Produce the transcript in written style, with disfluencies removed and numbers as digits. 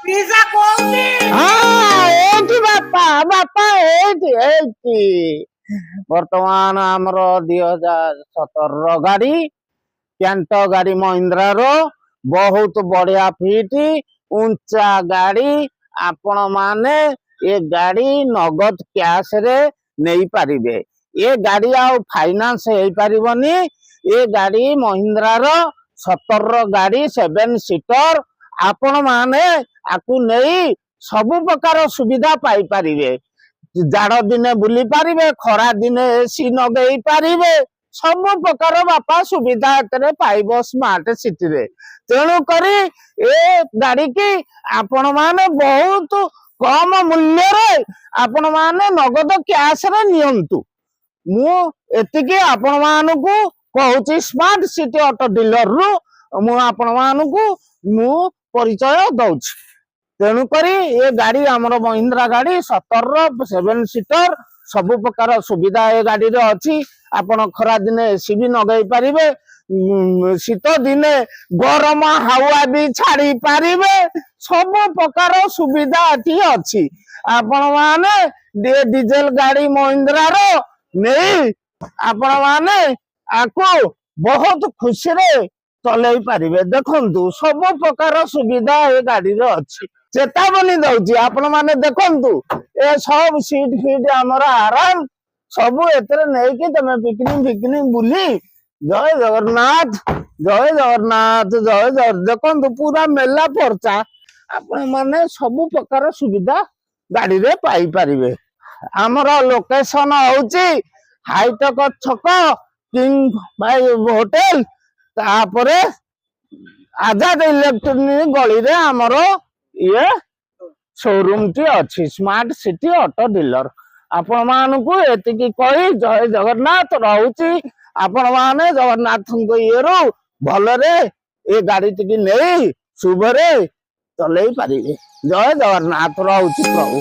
Pizza କୋଉଠି? ଏଇଠି ବାପା ବାପା ଏଇଠି ବର୍ତ୍ତମାନ ଆମର 2017 ଗାଡି କ୍ୟାଣ୍ଟୋ ଗାଡି ମହିନ୍ଦ୍ରାର ବହୁତ ବଢିଆ ଫିଟ୍ ଉଞ୍ଚା ଗାଡି ଆପଣ ମାନେ ଏ ଗାଡି ନଗଦ କ୍ୟାଶ ରେ ନେଇ ପାରିବେ। ଏ ଗାଡି ଆଉ ଫାଇନାନ୍ସ ହେଇପାରିବନି। ଏ ଗାଡି ମହିନ୍ଦ୍ରାର 17 ଗାଡି 7 ସିଟର ଆପଣ ମାନେ ଆକୁ ନେଇ ସବୁ ପ୍ରକାର ସୁବିଧା ପାଇପାରିବେ। ଜାଡ ଦିନେ ବୁଲି ପାରିବେ, ଖରା ଦିନେ ଏସି ନଗେଇ ପାରିବେ, ସବୁ ପ୍ରକାର ବାପା ସୁବିଧା ଏଥିରେ ପାଇବ ସ୍ମାର୍ଟ ସିଟିରେ। ତେଣୁ କରି ଏ ଗାଡି କି ଆପଣ ମାନେ ବହୁତ କମ ମୂଲ୍ୟରେ ଆପଣ ମାନେ ନଗଦ କ୍ୟାଶ ରେ ନିଅନ୍ତୁ। ମୁଁ ଏତିକି ଆପଣ ମାନଙ୍କୁ କହୁଛି ସ୍ମାର୍ଟ ସିଟି ଅଟୋ ଡିଲର ରୁ ମୁଁ ଆପଣ ମାନଙ୍କୁ ମୁଁ ପରିଚୟ ଦଉଛି। ତେଣୁକରି ଏ ଗାଡି ଆମର ମହିନ୍ଦ୍ରା ଗାଡି 17 7 ସିଟର ସବୁ ପ୍ରକାର ସୁବିଧା ଏ ଗାଡିରେ ଅଛି। ଆପଣ ଖରା ଦିନେ ଏସି ବି ନଗେଇ ପାରିବେ, ଶୀତ ଦିନେ ଗରମ ହାୱା ବି ଛାଡି ପାରିବେ, ସବୁ ପ୍ରକାର ସୁବିଧା ଏଠି ଅଛି। ଆପଣ ମାନେ ଡିଜେଲ ଗାଡି ମହିନ୍ଦ୍ରାର ନେଇ ଆପଣ ମାନେ ଆକୁ ବହୁତ ଖୁସିରେ ଚଲେଇ ପାରିବେ। ଦେଖନ୍ତୁ ସବୁ ପ୍ରକାର ସୁବିଧା ଏ ଗାଡିରେ ଅଛି। ଚେତାବନୀ ଦଉଛି ଆପଣ ମାନେ ଦେଖନ୍ତୁ, ଏ ସବୁ ସିଟ୍ ଫିଟ୍ ଆମର ଆରାମ, ସବୁ ଏଥିରେ ନେଇକି ତମେ ପିକନିକ ବୁଲି ଜୟ ଜଗନ୍ନାଥ ଜୟ ଜଗନ୍ନାଥ ଜୟ ଜଗନ୍ନାଥ। ଦେଖନ୍ତୁ ପୁରା ମେଲା ପର୍ଚା ଆପଣ ମାନେ ସବୁ ପ୍ରକାର ସୁବିଧା ଗାଡିରେ ପାଇପାରିବେ। ଆମର ଲୋକେସନ ହଉଛି ହାଇଟେକ ଛକ କିଙ୍ଗ ଭାଇ ହୋଟେଲ, ତାପରେ ଆଜାଦ ଇଲେକ୍ଟ୍ରୋନିକ ଗଳିରେ ଆମର ଇଏ ଶୋରୁମ ଟି ଅଛି, ସ୍ମାର୍ଟ ସିଟି ଅଟୋ ଡିଲର। ଆପଣ ମାନଙ୍କୁ ଏତିକି କହି ଜୟ ଜଗନ୍ନାଥ ରହୁଛି। ଆପଣ ମାନେ ଜଗନ୍ନାଥଙ୍କ ଇଏରୁ ଭଲରେ ଏ ଗାଡି ଟିକି ନେଇ ଶୁଭରେ ଚଲେଇ ପାରିବେ। ଜୟ ଜଗନ୍ନାଥ ରହୁଛି ପ୍ରଭୁ।